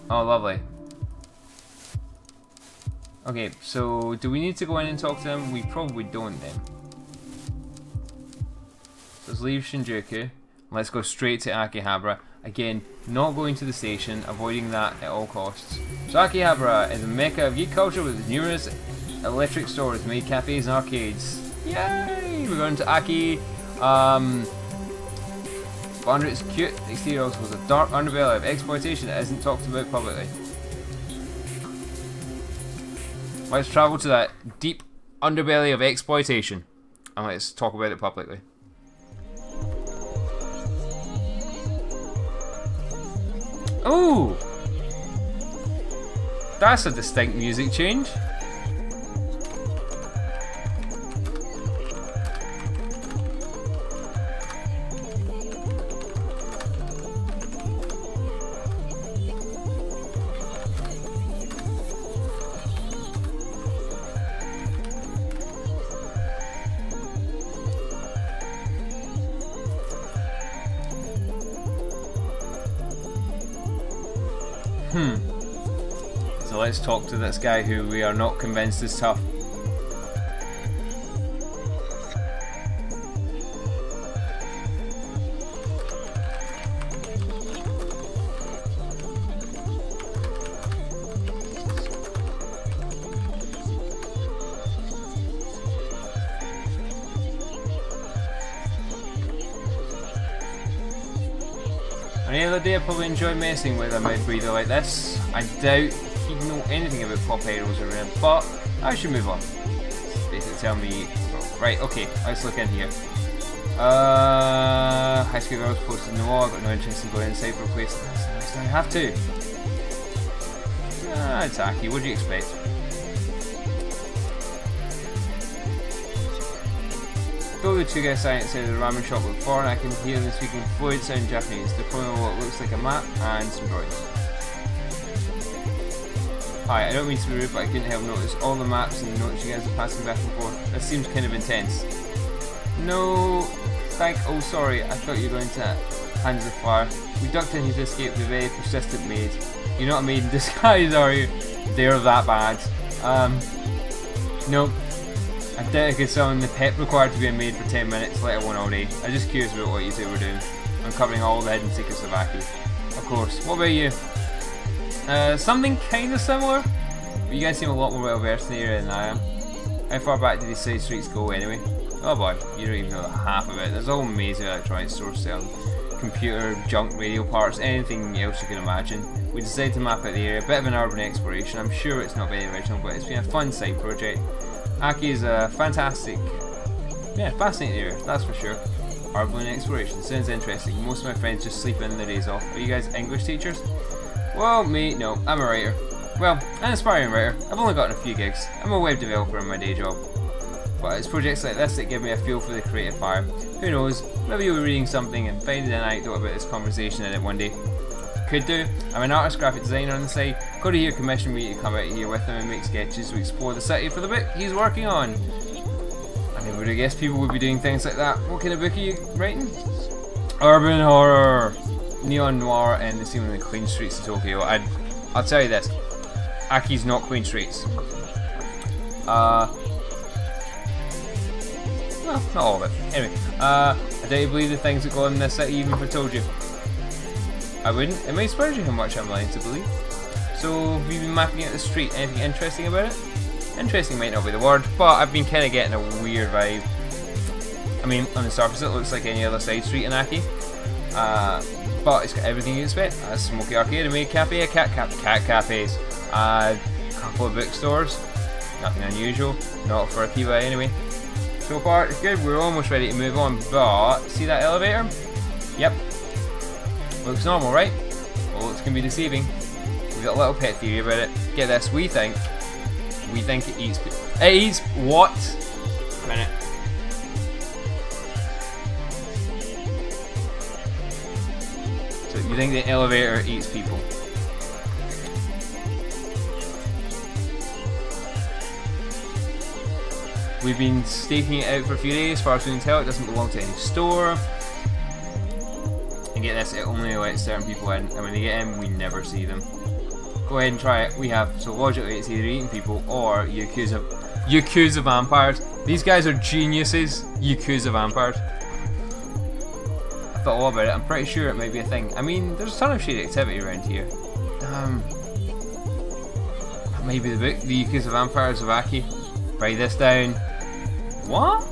Oh, lovely. Okay, so do we need to go in and talk to them? We probably don't then. So let's leave Shinjuku. Let's go straight to Akihabara. Again, not going to the station, avoiding that at all costs. So Akihabara is a mecca of geek culture with numerous electric stores, maid cafes and arcades. Yay! We're going to Aki. Under its cute exterior also was a dark underbelly of exploitation that isn't talked about publicly. Let's travel to that deep underbelly of exploitation and let's talk about it publicly. Ooh! That's a distinct music change. So let's talk to this guy who we are not convinced is tough. Any other day I probably enjoy messing with a mouth breather like this. I doubt he'd know anything about pop idols around, but I should move on. Basically tell me... Right, okay, let's look in here. High school girls posted in the wall, I've got no interest in going inside for a place like this. So I have to. It's Aki, what do you expect? Though the two guys sat outside of the ramen shop look foreign, I can hear them speaking fluent sound Japanese. They're pulling what looks like a map and some drawings. Hi, I don't mean to be rude, but I couldn't help notice all the maps and the notes you guys are passing back and forth. That seems kind of intense. No, oh sorry, I thought you were going to hand the flower. We ducked in here to escape the very persistent maid. You're not a maid in disguise, are you? They're that bad. Nope. I doubt I could summon the pep required to be a maid for 10 minutes, let alone all day. I'm just curious about what you two were doing. uncovering all the hidden secrets of Aki. Of course. What about you? Something kind of similar, but you guys seem a lot more well versed in the area than I am. How far back do these side streets go anyway? Oh boy, you don't even know half of it. There's a whole maze of electronic stores selling computer, junk, radio parts, anything else you can imagine. We decided to map out the area, a bit of an urban exploration. I'm sure it's not very original, but it's been a fun side project. Aki is a fantastic, fascinating area, that's for sure. Urban exploration, sounds interesting. Most of my friends just sleep in their days off. Are you guys English teachers? Well, me, no, I'm a writer. Well, an aspiring writer. I've only gotten a few gigs. I'm a web developer in my day job. But it's projects like this that give me a feel for the creative fire. Who knows, maybe you'll be reading something and finding an anecdote about this conversation in it one day. Could do. I'm an artist, graphic designer on the side. Cody here commissioned me to come out here with him and make sketches to explore the city for the book he's working on. I never would have guessed people would be doing things like that. What kind of book are you writing? Urban horror, neon noir, and the scene in the Queen Streets of Tokyo. I'll tell you this, Aki's not Queen Streets. Well, not all of it. Anyway, I doubt you believe the things that go on in this city even if I told you. I wouldn't. It might surprise you how much I'm willing to believe. So, have you been mapping out the street? Anything interesting about it? Interesting might not be the word, but I've been kind of getting a weird vibe. I mean, on the surface it looks like any other side street in Aki. But it's got everything you expect. A smoky arcade, a maid cafe, a cat cafes, a couple of bookstores. Nothing unusual. Not for Akiba anyway. So far it's good, we're almost ready to move on, but see that elevator? Yep. Looks normal, right? Well, looks can be deceiving. We've got a little pet theory about it. Get this, we think it eats people. It eats what? A minute. So you think the elevator eats people? We've been staking it out for a few days. As far as we can tell, it doesn't belong to any store. And get this, it only lets certain people in, and when they get in, we never see them. Go ahead and try it. We have, so logically it's either eating people or Yakuza vampires. These guys are geniuses. Yakuza vampires. I thought all about it. I'm pretty sure it might be a thing. I mean, there's a ton of shady activity around here. Maybe the book, The Yakuza Vampires of Aki. Write this down. What?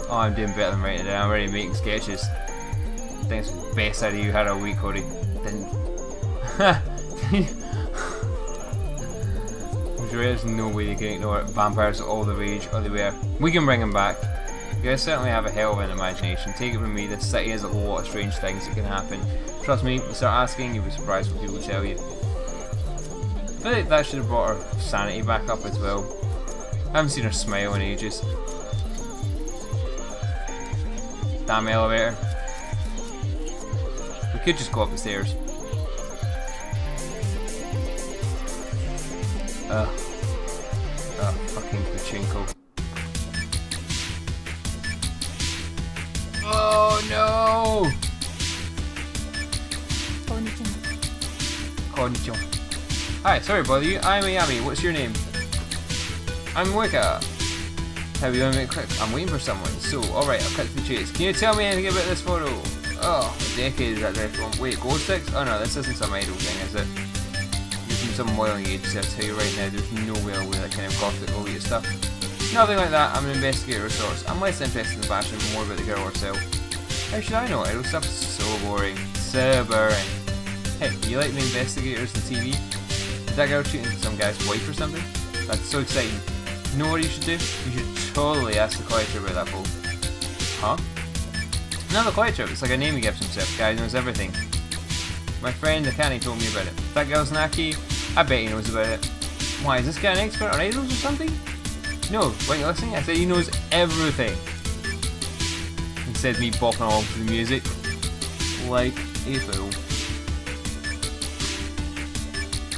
Oh, I'm doing better than writing it down. I'm already making sketches. I think it's the best idea you had all week, Cody. Didn't. There's no way you can ignore it. Vampires are all the rage, or they were. We can bring them back. You guys certainly have a hell of an imagination. Take it from me, this city has a lot of strange things that can happen. Trust me, you start asking, you'll be surprised what people tell you. I feel like that should have brought her sanity back up as well. I haven't seen her smile in ages. Damn elevator. We could just go up the stairs. Fucking pachinko. Oh no! Konnichiwa. Hi, sorry to bother you. I'm Ayami. What's your name? I'm Wicca. How are you going to make quick? I'm waiting for someone. So, alright, I'll cut to the chase. Can you tell me anything about this photo? Oh, what decade is that there from? Wait, Gold Sticks? Oh no, this isn't some idol thing, is it? You're from some moiling agency, I'll tell you right now, there's no way I'll wear that kind of gothic elite stuff. Nothing like that, I'm an investigator of sorts. I'm less interested in the fashion, but more about the girl herself. How should I know? Idol stuff is so boring. So boring. Hey, you like the investigators on TV? Is that girl shooting some guy's wife or something? That's so exciting. You know what you should do? You should totally ask the collector about that bowl. Huh? No, the collector. It's like a name he gives himself. Guy knows everything. My friend Akane told me about it. That girl's Naki. I bet he knows about it. Why, is this guy an expert on idols or something? No, weren't you listening? I said he knows everything. Instead of me bopping along to the music. Like a fool.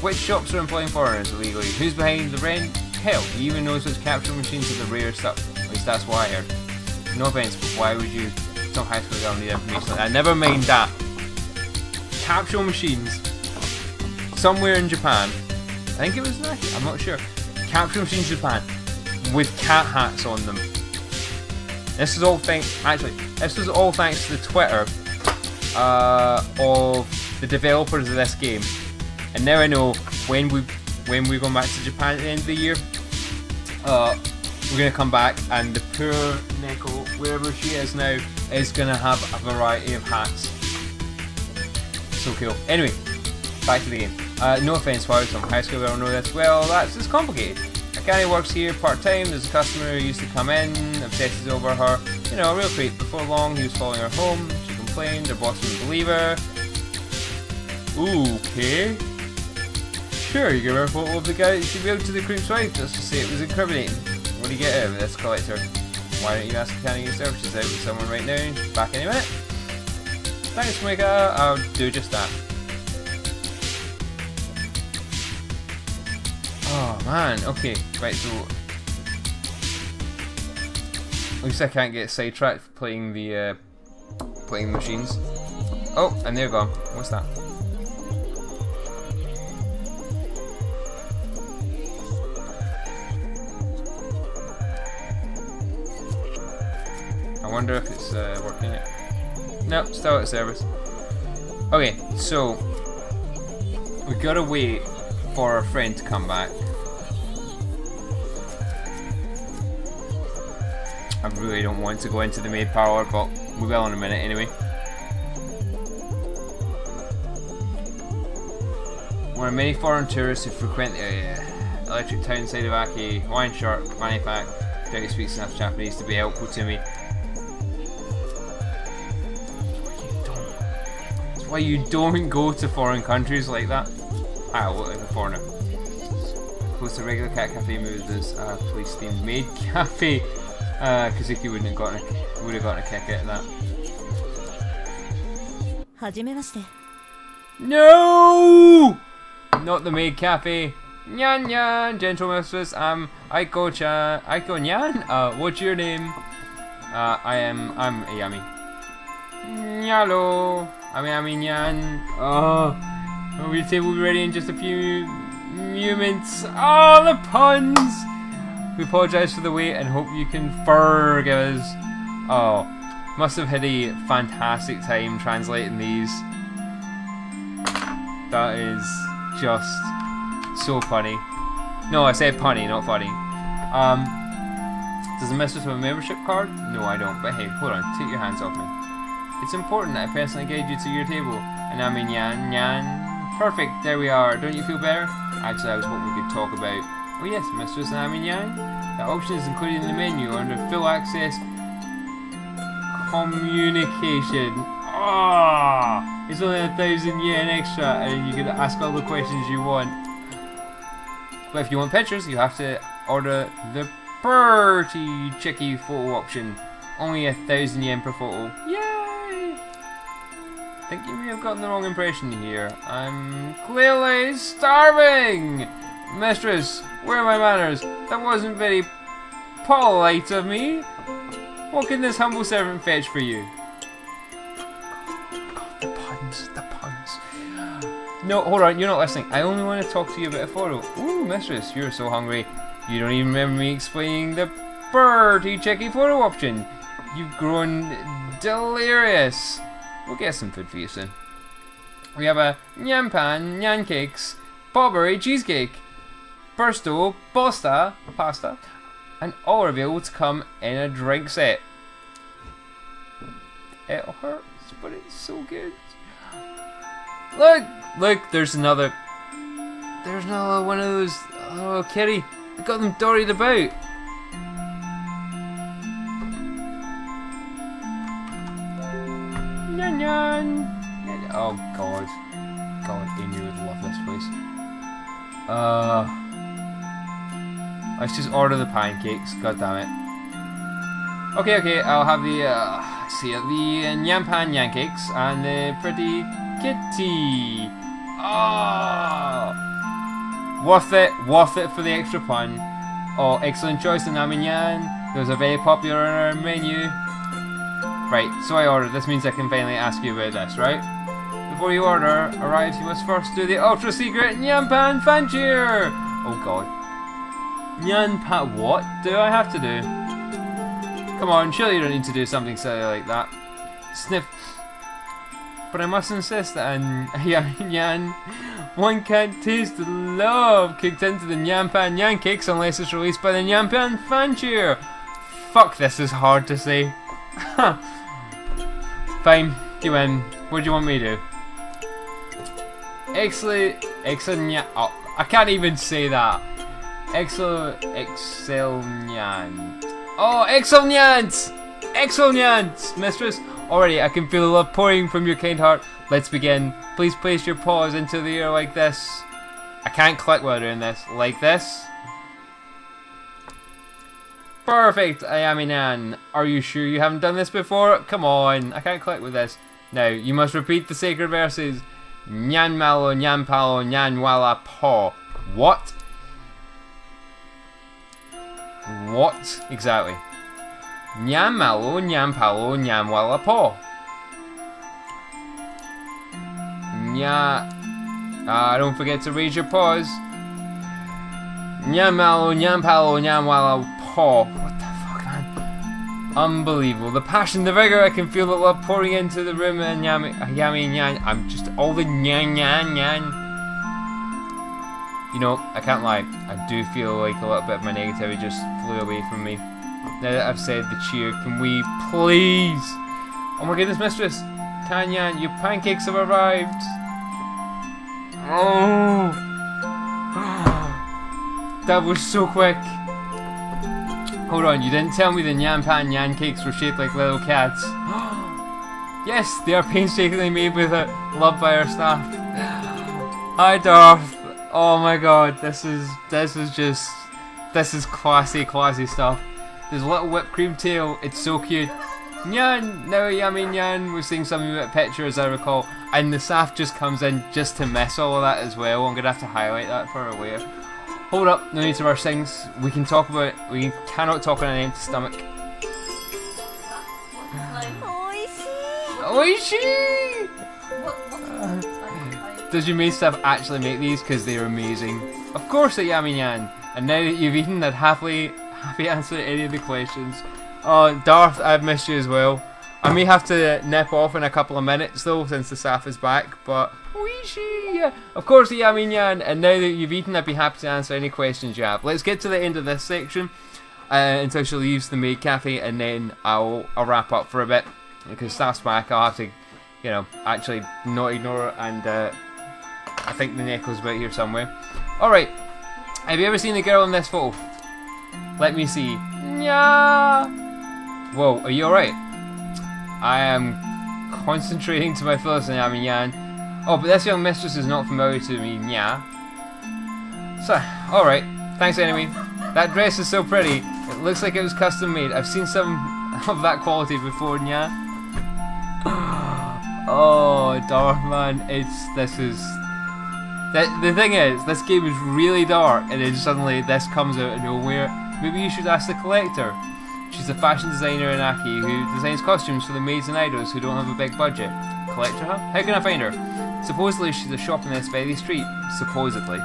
Which shops are employing foreigners illegally? Who's behind the rent? Hell, he even knows which capture machines are the rare stuff. At least that's what I heard. No offense, but why would you, some high school girl, need information like that? Never mind that. Capsule machines. Somewhere in Japan. I think it was Nike, I'm not sure. Capsule machines in Japan. With cat hats on them. This is all thanks, actually, this was all thanks to the Twitter of the developers of this game. And now I know when we're going back to Japan at the end of the year, we're going to come back and the poor Neko, wherever she is now, is going to have a variety of hats. So cool. Anyway, back to the game. No offense, while some high school girl know this. Well, that's just complicated. Akane works here part-time. There's a customer who used to come in, obsesses over her. You know, a real creep. Before long, he was following her home. She complained, her boss wouldn't believe her. Ooh, okay. Sure, you give her a photo of the guy that she revealed to the creep's wife. Let's just say it was incriminating. What do you get out of this collector? Why don't you ask Akane yourself? She's out with someone right now. She's back any minute. Thanks, Mika. I'll do just that. Oh man, okay, right, so at least I can't get sidetracked playing the machines. Oh, and they're gone. What's that? I wonder if it's working it. Nope, still at service. Okay, so we gotta wait for our friend to come back. I really don't want to go into the maid parlour, but we will in a minute anyway. One of many foreign tourists who frequent the electric town side of Aki, Hawaiian shark, Manifac, doubt he speaks enough Japanese to be helpful to me. That's why you don't go to foreign countries like that. I look like a foreigner. Close to regular cat cafe moves this police themed maid cafe. Kazuki would have gotten a kick out of that. No! Not the maid cafe. Nyan nyan, gentle mistress. I'm Aiko-chan. Aiko-nyan? What's your name? I'm Ayami. Nyalo. I'm Ayami nyan. Oh. The table will be ready in just a few moments. Oh, the puns! We apologise for the wait and hope you can forgive us. Oh, must have had a fantastic time translating these. That is just so funny. No, I said punny, not funny. Does the mistress have a membership card? No, I don't. But hey, hold on, take your hands off me. It's important that I personally guide you to your table. And I mean, nyan. Perfect, there we are. Don't you feel better? Actually, I was hoping we could talk about... Oh yes, Mistress Nami-nyan. That option is included in the menu under full access communication. Ah, it's only 1,000 yen extra, and you can ask all the questions you want. But if you want pictures, you have to order the pretty cheeky photo option. Only 1,000 yen per photo. Yay! I think you may have gotten the wrong impression here. I'm clearly starving! Mistress, where are my manners? That wasn't very polite of me. What can this humble servant fetch for you? God, the puns. No, hold on, you're not listening. I only want to talk to you about a photo. Ooh, mistress, you're so hungry. You don't even remember me explaining the pretty cheeky photo option. You've grown delirious. We'll get some food for you soon. We have a nyan pan, nyan cakes, Bobbery cheesecake, bursto, pasta, and all are available to come in a drink set. It hurts, but it's so good. Look, there's another one of those. Oh, kitty, I got them dotted about. Nyan nyan. Oh God, Amy would love this place. Let's just order the pancakes. God damn it. Okay. I'll have the the nyan pan nyan cakes and the pretty kitty. Oh, worth it for the extra pun. Oh, excellent choice, the Nami Nyan. Those are very popular on our menu. Right, so I ordered. This means I can finally ask you about this, right? Before you order arrives, you must first do the ultra secret Nyan Pan fan cheer. Oh God. Nyan Pan, what do I have to do? Come on, surely you don't need to do something silly like that. Sniff. but I must insist that Yan one can't taste the love kicked into the Nyan Pan Nyan cakes unless it's released by the Nyan Pan fan cheer. Fuck, this is hard to say. Fine, you win. What do you want me to do? Excellent, oh, I can't even say that. Excellent, oh, excellent, mistress. Already, I can feel the love pouring from your kind heart. Let's begin. Please place your paws into the air like this. I can't click while doing this. Like this. Perfect, Ayami-nan. Are you sure you haven't done this before? Come on, I can't click with this. Now, you must repeat the sacred verses. Nyan malo, nyan palo, nyan wala po. What? What? Exactly. Nyan malo, nyan palo, nyan wala po. Don't forget to raise your paws. Nyan malo, nyan palo, nyan wala po. What the fuck, man? Unbelievable. The passion, the vigor, I can feel the love pouring into the room and yummy nyan. I'm just all the nyan. You know, I can't lie. I do feel like a little bit of my negativity just flew away from me. Now that I've said the cheer, can we please? Oh my goodness, mistress. Kanyan, your pancakes have arrived. Oh. That was so quick. Hold on, you didn't tell me the Nyan Pan Nyan cakes were shaped like little cats. Yes, they are painstakingly made with love by our staff. Hi, Darth. Oh my god, this is classy stuff. There's a little whipped cream tail, it's so cute. Nyan, now yummy nyan, we're seeing something about picture as I recall, and the staff just comes in just to miss all of that as well. I'm gonna have to highlight that for our later. Hold up, no need to rush things. We can talk about it. We cannot talk on an empty stomach. Oishii! Does your maid staff actually make these? Because they're amazing. Of course, at Yami Nyan. And now that you've eaten, I'd happy answer any of the questions. Oh, Darth, I've missed you as well. I may have to nip off in a couple of minutes though, since the staff is back. But Oishii! Of course, at Yami Nyan. And now that you've eaten, I'd be happy to answer any questions you have. Let's get to the end of this section until she leaves the maid cafe, and then I'll wrap up for a bit. Because staff's back, I'll have to, you know, actually not ignore it, and I think the Neko's about here somewhere. Alright, have you ever seen the girl in this photo? Let me see. Nya! Whoa, are you alright? I am concentrating to my fullest on Yami Yan. Oh, but this young mistress is not familiar to me, nya. So, alright, thanks anyway. That dress is so pretty, it looks like it was custom made. I've seen some of that quality before, nya. Oh, Darth, man, the thing is, this game is really dark, and then suddenly this comes out of nowhere. Maybe you should ask the collector. She's a fashion designer in Aki who designs costumes for the maids and idols who don't have a big budget. Collector, huh? How can I find her? Supposedly she's a shop in this very street. Supposedly.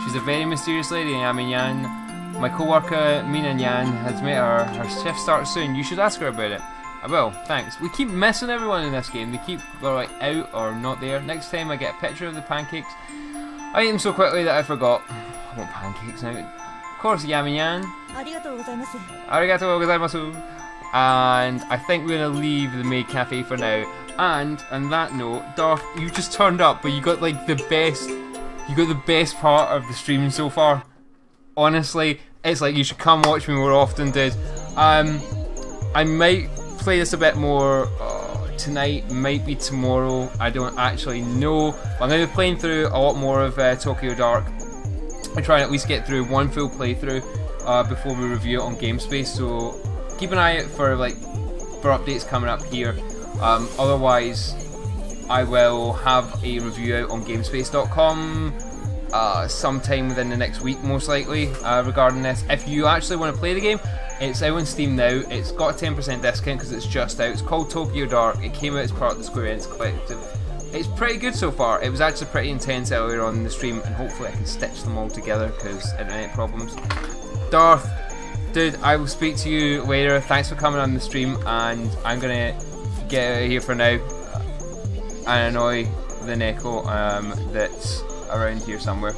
She's a very mysterious lady, Yami Nyan. My co-worker Mina Nyan has met her. Her shift starts soon. You should ask her about it. I will, thanks. We keep missing everyone in this game. They keep like out or not there. Next time I get a picture of the pancakes. I ate them so quickly that I forgot. I want pancakes now. Of course, Yami Nyan. Arigatou gozaimasu. And I think we're gonna leave the maid cafe for now. And on that note, Darth, you just turned up, but you got like the best. You got the best part of the stream so far. Honestly, it's like you should come watch me more often, dude. I might play this a bit more tonight, might be tomorrow. I don't actually know. But I'm going to be playing through a lot more of Tokyo Dark. I'm trying to at least get through one full playthrough before we review it on GameSpace. So keep an eye out for updates coming up here. Otherwise, I will have a review out on GameSpace.com sometime within the next week, most likely, regarding this. If you actually want to play the game, it's out on Steam now. It's got a 10% discount because it's just out. It's called Tokyo Dark. It came out as part of the Square Enix Collective. It's pretty good so far. It was actually pretty intense earlier on in the stream, and hopefully I can stitch them all together because internet problems. Darth, dude, I will speak to you later. Thanks for coming on the stream, and I'm gonna get out of here for now. and annoy the Neko that's around here somewhere.